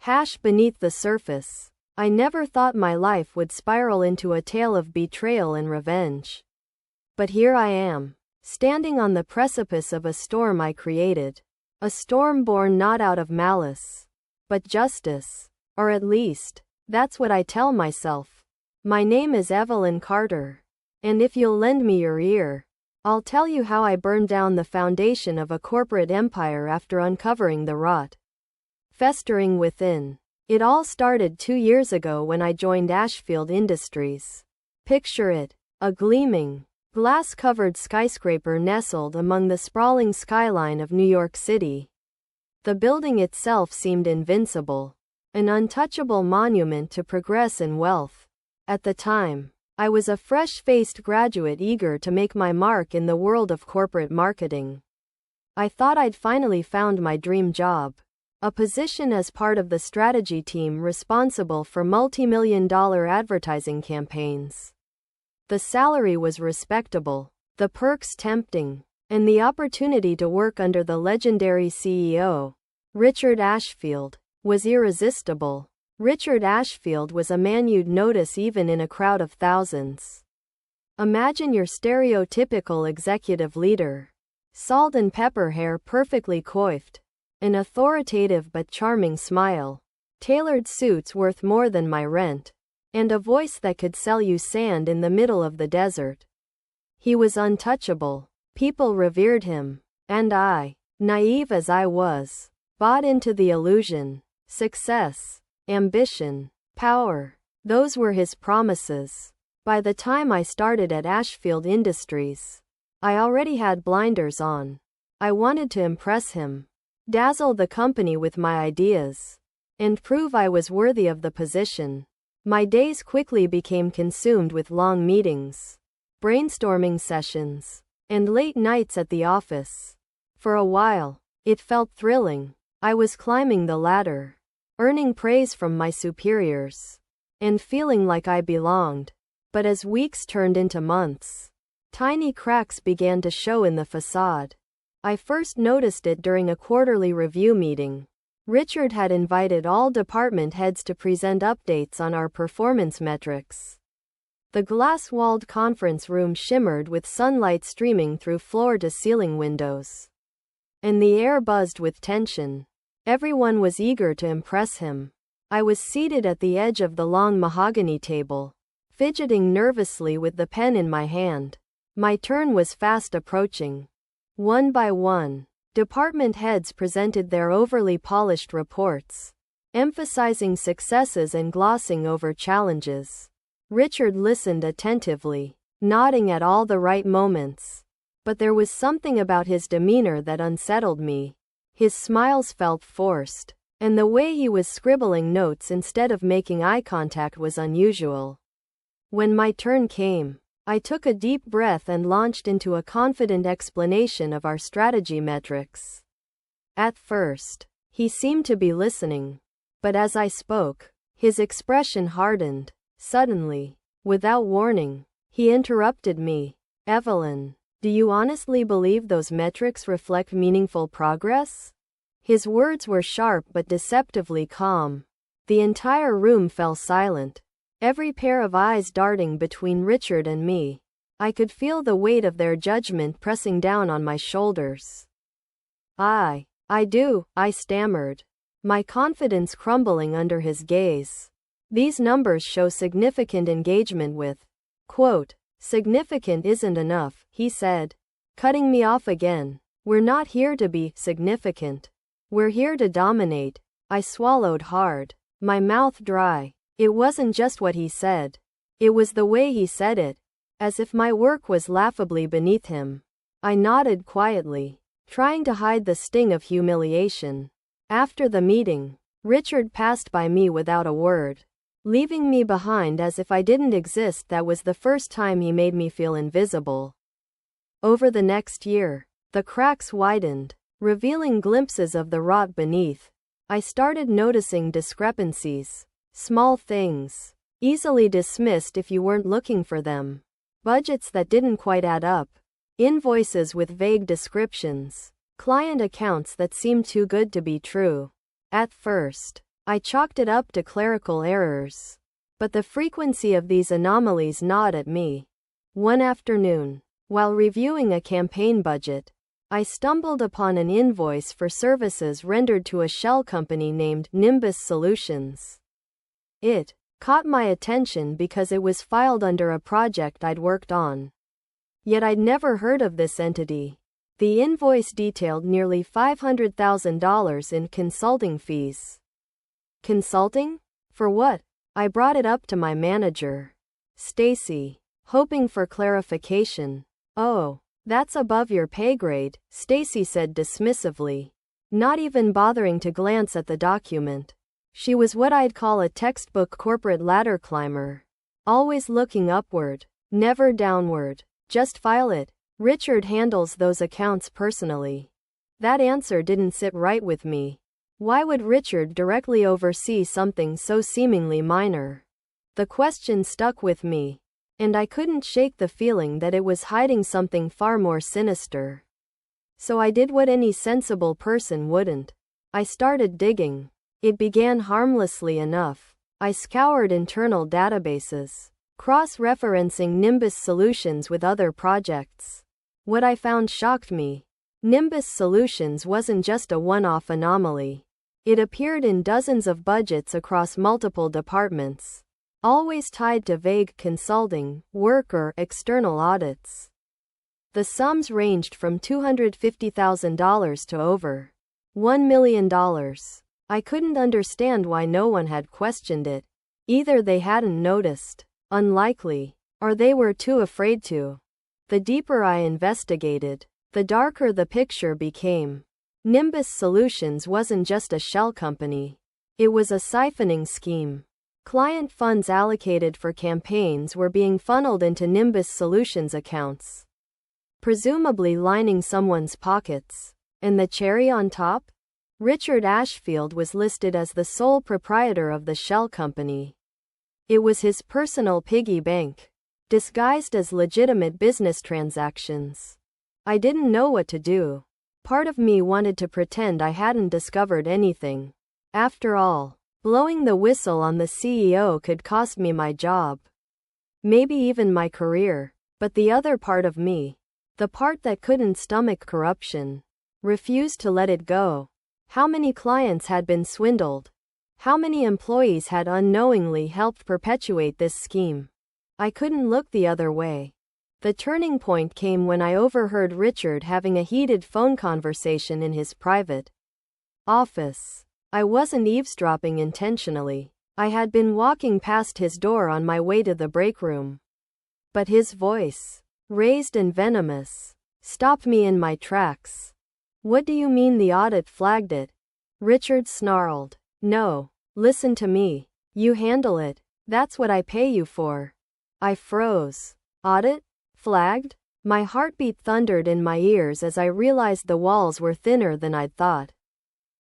Hash beneath the surface. I never thought my life would spiral into a tale of betrayal and revenge. But here I am, standing on the precipice of a storm I created. A storm born not out of malice, but justice. Or at least, that's what I tell myself. My name is Evelyn Carter. And if you'll lend me your ear, I'll tell you how I burned down the foundation of a corporate empire after uncovering the rot festering within. It all started 2 years ago when I joined Ashfield Industries. Picture it, a gleaming, glass-covered skyscraper nestled among the sprawling skyline of New York City. The building itself seemed invincible, an untouchable monument to progress and wealth. At the time, I was a fresh-faced graduate eager to make my mark in the world of corporate marketing. I thought I'd finally found my dream job, a position as part of the strategy team responsible for multi-million-dollar advertising campaigns. The salary was respectable, the perks tempting, and the opportunity to work under the legendary CEO, Richard Ashfield, was irresistible. Richard Ashfield was a man you'd notice even in a crowd of thousands. Imagine your stereotypical executive leader. Salt and pepper hair perfectly coiffed, an authoritative but charming smile, tailored suits worth more than my rent, and a voice that could sell you sand in the middle of the desert. He was untouchable. People revered him, and I, naive as I was, bought into the illusion. Success, ambition, power, those were his promises. By the time I started at Ashfield Industries, I already had blinders on. I wanted to impress him, dazzle the company with my ideas, and prove I was worthy of the position. My days quickly became consumed with long meetings, brainstorming sessions, and late nights at the office. For a while, it felt thrilling. I was climbing the ladder, earning praise from my superiors, and feeling like I belonged. But as weeks turned into months, tiny cracks began to show in the facade. I first noticed it during a quarterly review meeting. Richard had invited all department heads to present updates on our performance metrics. The glass-walled conference room shimmered with sunlight streaming through floor-to-ceiling windows, and the air buzzed with tension. Everyone was eager to impress him. I was seated at the edge of the long mahogany table, fidgeting nervously with the pen in my hand. My turn was fast approaching. One by one, department heads presented their overly polished reports, emphasizing successes and glossing over challenges. Richard listened attentively, nodding at all the right moments. But there was something about his demeanor that unsettled me. His smiles felt forced, and the way he was scribbling notes instead of making eye contact was unusual. When my turn came, I took a deep breath and launched into a confident explanation of our strategy metrics. At first, he seemed to be listening, but as I spoke, his expression hardened. Suddenly, without warning, he interrupted me. "Evelyn, do you honestly believe those metrics reflect meaningful progress?" His words were sharp but deceptively calm. The entire room fell silent, every pair of eyes darting between Richard and me. I could feel the weight of their judgment pressing down on my shoulders. I do," I stammered, my confidence crumbling under his gaze. "These numbers show significant engagement with." Quote, "Significant isn't enough," he said, cutting me off again. "We're not here to be significant. We're here to dominate." I swallowed hard, my mouth dry. It wasn't just what he said. It was the way he said it, as if my work was laughably beneath him. I nodded quietly, trying to hide the sting of humiliation. After the meeting, Richard passed by me without a word, leaving me behind as if I didn't exist. That was the first time he made me feel invisible. Over the next year, the cracks widened, revealing glimpses of the rot beneath. I started noticing discrepancies, small things, easily dismissed if you weren't looking for them. Budgets that didn't quite add up, invoices with vague descriptions, client accounts that seemed too good to be true. At first, I chalked it up to clerical errors. But the frequency of these anomalies gnawed at me. One afternoon, while reviewing a campaign budget, I stumbled upon an invoice for services rendered to a shell company named Nimbus Solutions. It caught my attention because it was filed under a project I'd worked on. Yet I'd never heard of this entity. The invoice detailed nearly $500,000 in consulting fees. Consulting? For what? I brought it up to my manager, Stacy, hoping for clarification. "Oh, that's above your pay grade," Stacy said dismissively, not even bothering to glance at the document. She was what I'd call a textbook corporate ladder climber, always looking upward, never downward. "Just file it. Richard handles those accounts personally." That answer didn't sit right with me. Why would Richard directly oversee something so seemingly minor? The question stuck with me, and I couldn't shake the feeling that it was hiding something far more sinister. So I did what any sensible person wouldn't. I started digging. It began harmlessly enough. I scoured internal databases, cross-referencing Nimbus Solutions with other projects. What I found shocked me. Nimbus Solutions wasn't just a one-off anomaly. It appeared in dozens of budgets across multiple departments, always tied to vague consulting work or external audits. The sums ranged from $250,000 to over $1 million. I couldn't understand why no one had questioned it. Either they hadn't noticed, unlikely, or they were too afraid to. The deeper I investigated, the darker the picture became. Nimbus Solutions wasn't just a shell company. It was a siphoning scheme. Client funds allocated for campaigns were being funneled into Nimbus Solutions accounts, presumably lining someone's pockets. And the cherry on top? Richard Ashfield was listed as the sole proprietor of the shell company. It was his personal piggy bank, disguised as legitimate business transactions. I didn't know what to do. Part of me wanted to pretend I hadn't discovered anything. After all, blowing the whistle on the CEO could cost me my job. Maybe even my career. But the other part of me, the part that couldn't stomach corruption, refused to let it go. How many clients had been swindled? How many employees had unknowingly helped perpetuate this scheme? I couldn't look the other way. The turning point came when I overheard Richard having a heated phone conversation in his private office. I wasn't eavesdropping intentionally. I had been walking past his door on my way to the break room. But his voice, raised and venomous, stopped me in my tracks. "What do you mean the audit flagged it?" Richard snarled. "No, listen to me. You handle it. That's what I pay you for." I froze. Audit? Flagged? My heartbeat thundered in my ears as I realized the walls were thinner than I'd thought.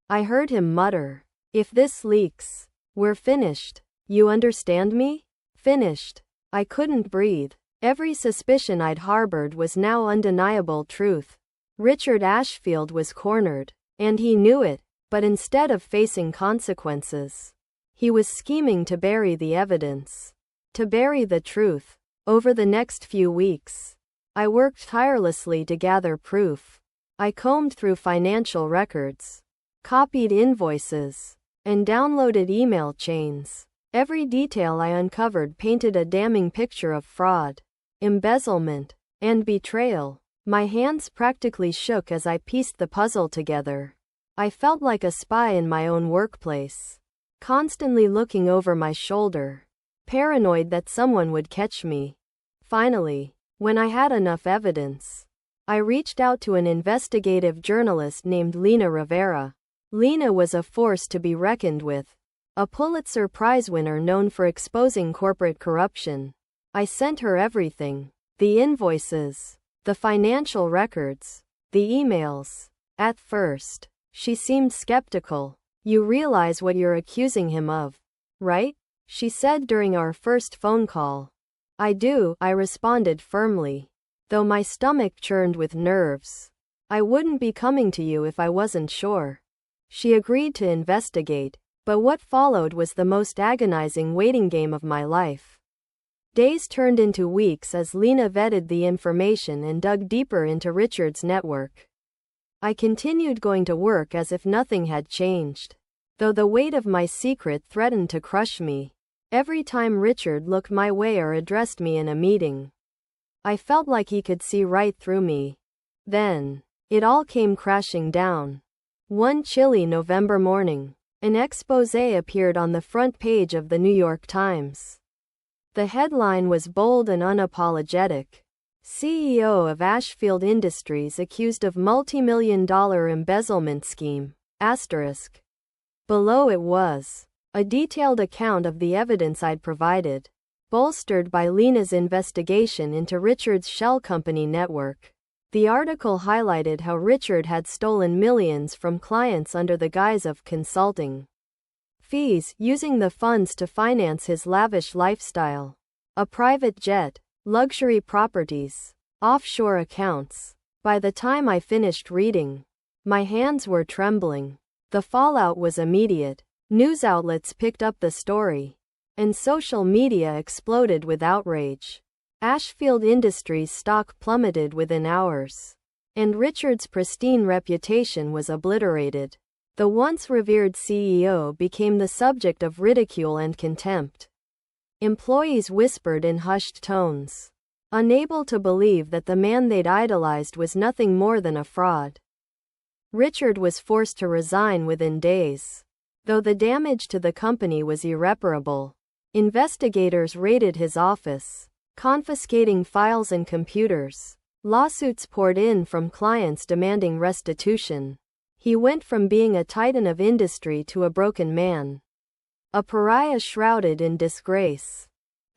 I heard him mutter, "If this leaks, we're finished. You understand me? Finished." I couldn't breathe. Every suspicion I'd harbored was now undeniable truth. Richard Ashfield was cornered, and he knew it, but instead of facing consequences, he was scheming to bury the evidence, to bury the truth. Over the next few weeks, I worked tirelessly to gather proof. I combed through financial records, copied invoices, and downloaded email chains. Every detail I uncovered painted a damning picture of fraud, embezzlement, and betrayal. My hands practically shook as I pieced the puzzle together. I felt like a spy in my own workplace, constantly looking over my shoulder, paranoid that someone would catch me. Finally, when I had enough evidence, I reached out to an investigative journalist named Lena Rivera. Lena was a force to be reckoned with, a Pulitzer Prize winner known for exposing corporate corruption. I sent her everything: the invoices, the financial records, the emails. At first, she seemed skeptical. "You realize what you're accusing him of, right?" she said during our first phone call. "I do," I responded firmly, though my stomach churned with nerves. "I wouldn't be coming to you if I wasn't sure." She agreed to investigate, But what followed was the most agonizing waiting game of my life. Days turned into weeks as Lena vetted the information and dug deeper into Richard's network. I continued going to work as if nothing had changed, though the weight of my secret threatened to crush me. Every time Richard looked my way or addressed me in a meeting, I felt like he could see right through me. Then, it all came crashing down. One chilly November morning, an exposé appeared on the front page of the New York Times. The headline was bold and unapologetic. CEO of Ashfield Industries accused of multi-million-dollar embezzlement scheme, asterisk. Below it was a detailed account of the evidence I'd provided, bolstered by Lena's investigation into Richard's shell company network. The article highlighted how Richard had stolen millions from clients under the guise of consulting fees, using the funds to finance his lavish lifestyle. A private jet, luxury properties, offshore accounts. By the time I finished reading, my hands were trembling. The fallout was immediate. News outlets picked up the story, and social media exploded with outrage. Ashfield Industries stock plummeted within hours, and Richard's pristine reputation was obliterated. The once revered CEO became the subject of ridicule and contempt. Employees whispered in hushed tones, unable to believe that the man they'd idolized was nothing more than a fraud. Richard was forced to resign within days, though the damage to the company was irreparable. Investigators raided his office, confiscating files and computers. Lawsuits poured in from clients demanding restitution. He went from being a titan of industry to a broken man, a pariah shrouded in disgrace.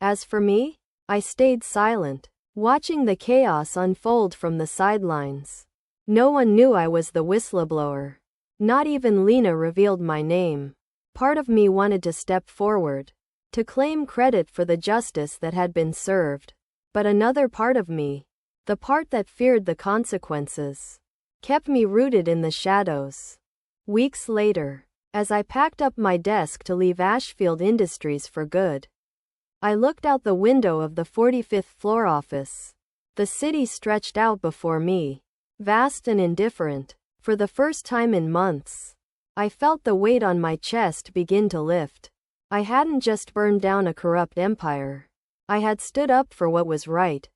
As for me, I stayed silent, watching the chaos unfold from the sidelines. No one knew I was the whistleblower. Not even Lena revealed my name. Part of me wanted to step forward, to claim credit for the justice that had been served. But another part of me, the part that feared the consequences, kept me rooted in the shadows. Weeks later, as I packed up my desk to leave Ashfield Industries for good, I looked out the window of the 45th floor office. The city stretched out before me, vast and indifferent. For the first time in months, I felt the weight on my chest begin to lift. I hadn't just burned down a corrupt empire. I had stood up for what was right.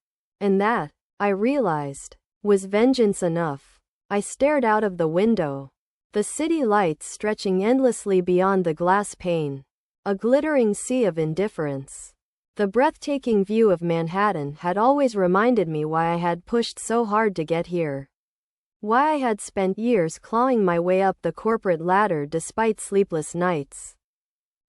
And that, I realized, was vengeance enough. I stared out of the window, the city lights stretching endlessly beyond the glass pane, a glittering sea of indifference. The breathtaking view of Manhattan had always reminded me why I had pushed so hard to get here. Why I had spent years clawing my way up the corporate ladder despite sleepless nights,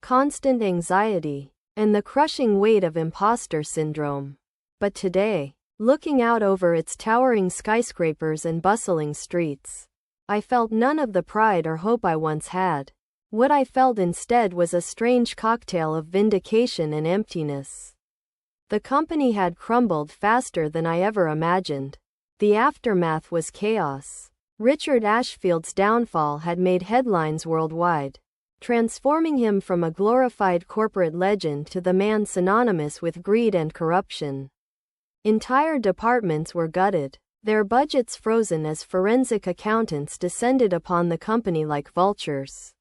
constant anxiety, and the crushing weight of imposter syndrome. But today, looking out over its towering skyscrapers and bustling streets, I felt none of the pride or hope I once had. What I felt instead was a strange cocktail of vindication and emptiness. The company had crumbled faster than I ever imagined. The aftermath was chaos. Richard Ashfield's downfall had made headlines worldwide, transforming him from a glorified corporate legend to the man synonymous with greed and corruption. Entire departments were gutted, their budgets frozen as forensic accountants descended upon the company like vultures.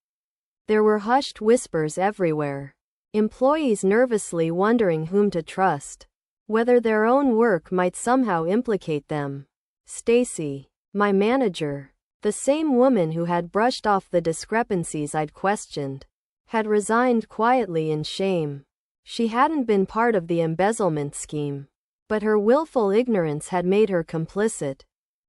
There were hushed whispers everywhere, employees nervously wondering whom to trust, whether their own work might somehow implicate them. Stacy, my manager, the same woman who had brushed off the discrepancies I'd questioned, had resigned quietly in shame. She hadn't been part of the embezzlement scheme, but her willful ignorance had made her complicit.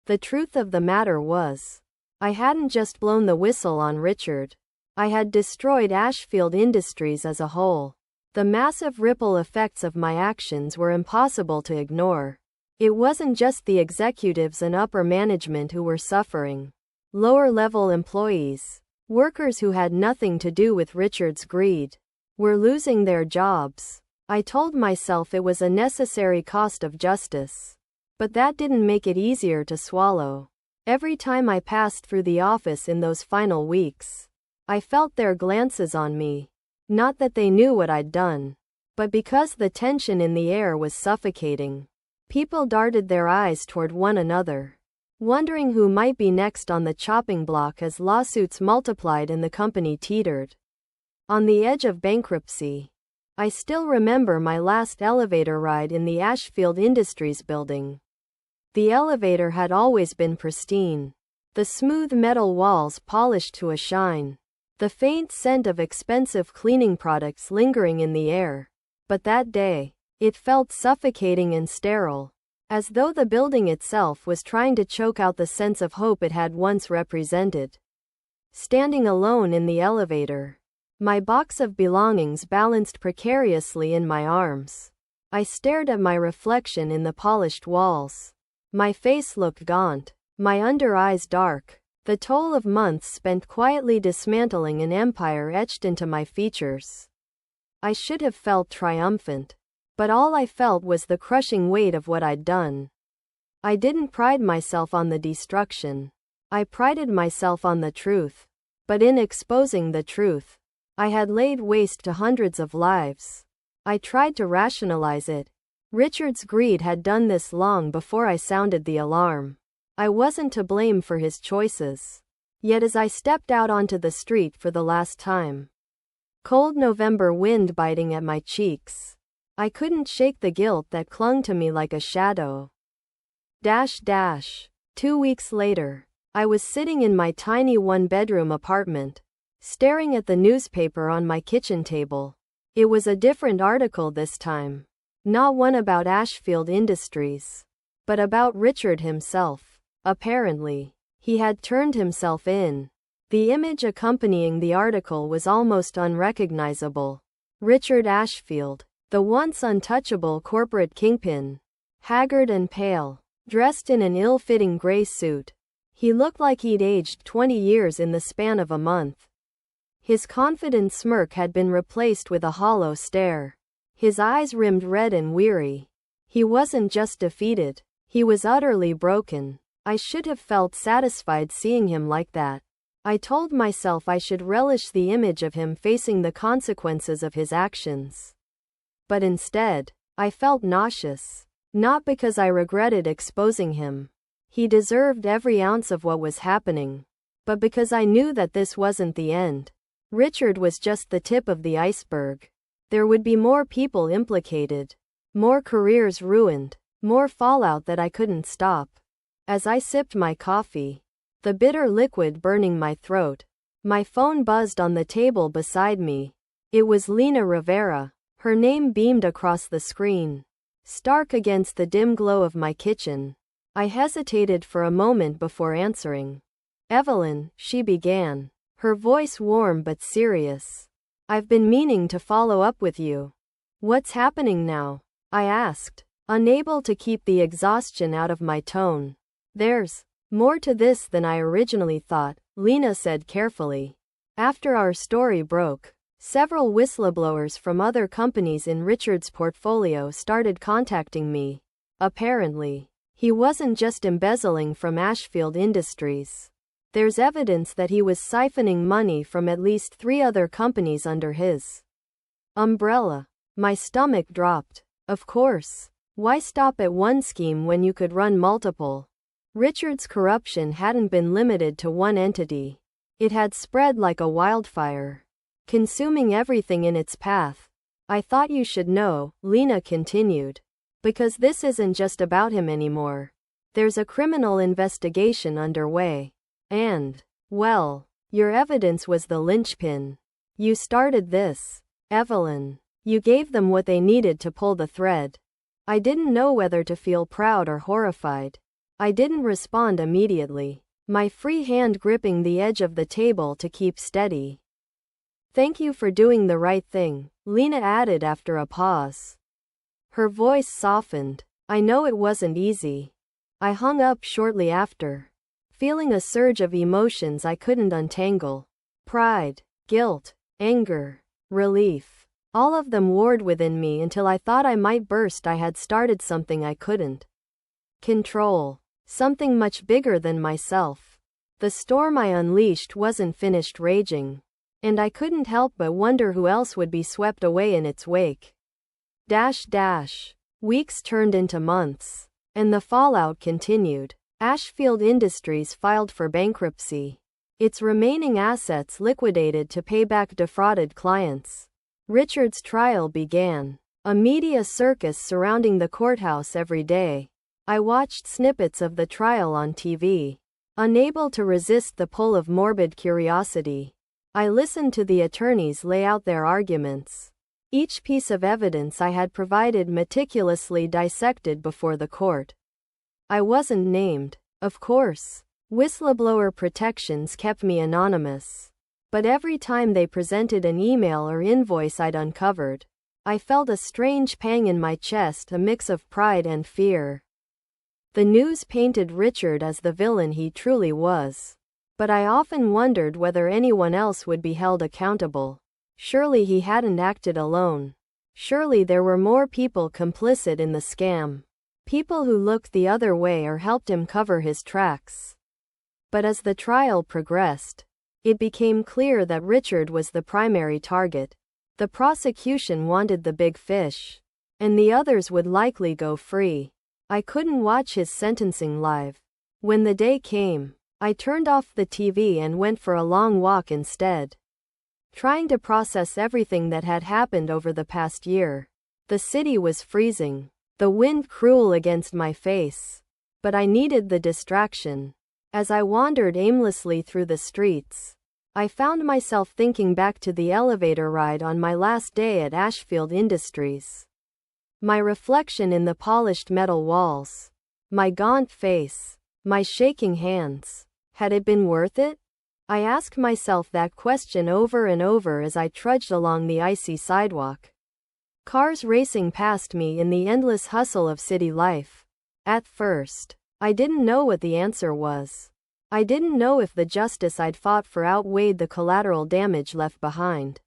The truth of the matter was, I hadn't just blown the whistle on Richard. I had destroyed Ashfield Industries as a whole. The massive ripple effects of my actions were impossible to ignore. It wasn't just the executives and upper management who were suffering. Lower-level employees, workers who had nothing to do with Richard's greed, were losing their jobs. I told myself it was a necessary cost of justice, but that didn't make it easier to swallow. Every time I passed through the office in those final weeks, I felt their glances on me. Not that they knew what I'd done, but because the tension in the air was suffocating. People darted their eyes toward one another, wondering who might be next on the chopping block as lawsuits multiplied and the company teetered on the edge of bankruptcy. I still remember my last elevator ride in the Ashfield Industries building. The elevator had always been pristine, the smooth metal walls polished to a shine, the faint scent of expensive cleaning products lingering in the air. But that day, it felt suffocating and sterile, as though the building itself was trying to choke out the sense of hope it had once represented. Standing alone in the elevator, my box of belongings balanced precariously in my arms, I stared at my reflection in the polished walls. My face looked gaunt, my under eyes dark, the toll of months spent quietly dismantling an empire etched into my features. I should have felt triumphant, but all I felt was the crushing weight of what I'd done. I didn't pride myself on the destruction. I prided myself on the truth. But in exposing the truth, I had laid waste to hundreds of lives. I tried to rationalize it. Richard's greed had done this long before I sounded the alarm. I wasn't to blame for his choices. Yet as I stepped out onto the street for the last time, cold November wind biting at my cheeks, I couldn't shake the guilt that clung to me like a shadow. 2 weeks later, I was sitting in my tiny one-bedroom apartment, staring at the newspaper on my kitchen table. It was a different article this time. Not one about Ashfield Industries, but about Richard himself. Apparently, he had turned himself in. The image accompanying the article was almost unrecognizable. Richard Ashfield, the once untouchable corporate kingpin, haggard and pale, dressed in an ill-fitting gray suit. He looked like he'd aged 20 years in the span of a month. His confident smirk had been replaced with a hollow stare. His eyes rimmed red and weary. He wasn't just defeated, he was utterly broken. I should have felt satisfied seeing him like that. I told myself I should relish the image of him facing the consequences of his actions. But instead, I felt nauseous. Not because I regretted exposing him. He deserved every ounce of what was happening. But because I knew that this wasn't the end. Richard was just the tip of the iceberg. There would be more people implicated, more careers ruined, more fallout that I couldn't stop. As I sipped my coffee, the bitter liquid burning my throat, my phone buzzed on the table beside me. It was Lena Rivera. Her name beamed across the screen, stark against the dim glow of my kitchen. I hesitated for a moment before answering. "Evelyn," she began, her voice warm but serious. "I've been meaning to follow up with you." "What's happening now?" I asked, unable to keep the exhaustion out of my tone. "There's more to this than I originally thought," Lena said carefully. "After our story broke, several whistleblowers from other companies in Richard's portfolio started contacting me. Apparently, he wasn't just embezzling from Ashfield Industries. There's evidence that he was siphoning money from at least 3 other companies under his umbrella." My stomach dropped. Of course. Why stop at one scheme when you could run multiple? Richard's corruption hadn't been limited to one entity. It had spread like a wildfire, consuming everything in its path. "I thought you should know," Lena continued. "Because this isn't just about him anymore. There's a criminal investigation underway. And, well, your evidence was the linchpin. You started this, Evelyn. You gave them what they needed to pull the thread." I didn't know whether to feel proud or horrified. I didn't respond immediately, my free hand gripping the edge of the table to keep steady. "Thank you for doing the right thing," Lena added after a pause. Her voice softened. "I know it wasn't easy." I hung up shortly after, feeling a surge of emotions I couldn't untangle. Pride, guilt, anger, relief. All of them warred within me until I thought I might burst. I had started something I couldn't control. Something much bigger than myself. The storm I unleashed wasn't finished raging. And I couldn't help but wonder who else would be swept away in its wake. Weeks turned into months, and the fallout continued. Ashfield Industries filed for bankruptcy. Its remaining assets liquidated to pay back defrauded clients. Richard's trial began. A media circus surrounding the courthouse every day. I watched snippets of the trial on TV, unable to resist the pull of morbid curiosity. I listened to the attorneys lay out their arguments. Each piece of evidence I had provided meticulously dissected before the court. I wasn't named, of course. Whistleblower protections kept me anonymous. But every time they presented an email or invoice I'd uncovered, I felt a strange pang in my chest, a mix of pride and fear. The news painted Richard as the villain he truly was. But I often wondered whether anyone else would be held accountable. Surely he hadn't acted alone. Surely there were more people complicit in the scam. People who looked the other way or helped him cover his tracks. But as the trial progressed, it became clear that Richard was the primary target. The prosecution wanted the big fish, and the others would likely go free. I couldn't watch his sentencing live. When the day came, I turned off the TV and went for a long walk instead, trying to process everything that had happened over the past year. The city was freezing, the wind cruel against my face, but I needed the distraction. As I wandered aimlessly through the streets, I found myself thinking back to the elevator ride on my last day at Ashfield Industries. My reflection in the polished metal walls, my gaunt face, my shaking hands. Had it been worth it? I asked myself that question over and over as I trudged along the icy sidewalk. Cars racing past me in the endless hustle of city life. At first, I didn't know what the answer was. I didn't know if the justice I'd fought for outweighed the collateral damage left behind.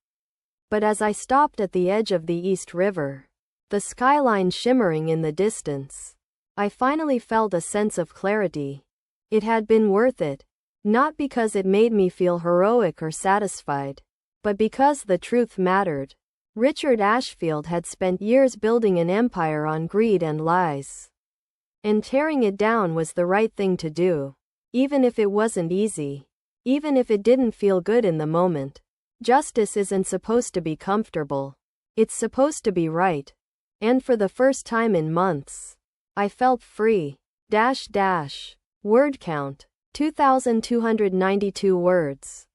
But as I stopped at the edge of the East River, the skyline shimmering in the distance, I finally felt a sense of clarity. It had been worth it, not because it made me feel heroic or satisfied, but because the truth mattered. Richard Ashfield had spent years building an empire on greed and lies. And tearing it down was the right thing to do. Even if it wasn't easy. Even if it didn't feel good in the moment. Justice isn't supposed to be comfortable. It's supposed to be right. And for the first time in months, I felt free. Word count, 2,292 words.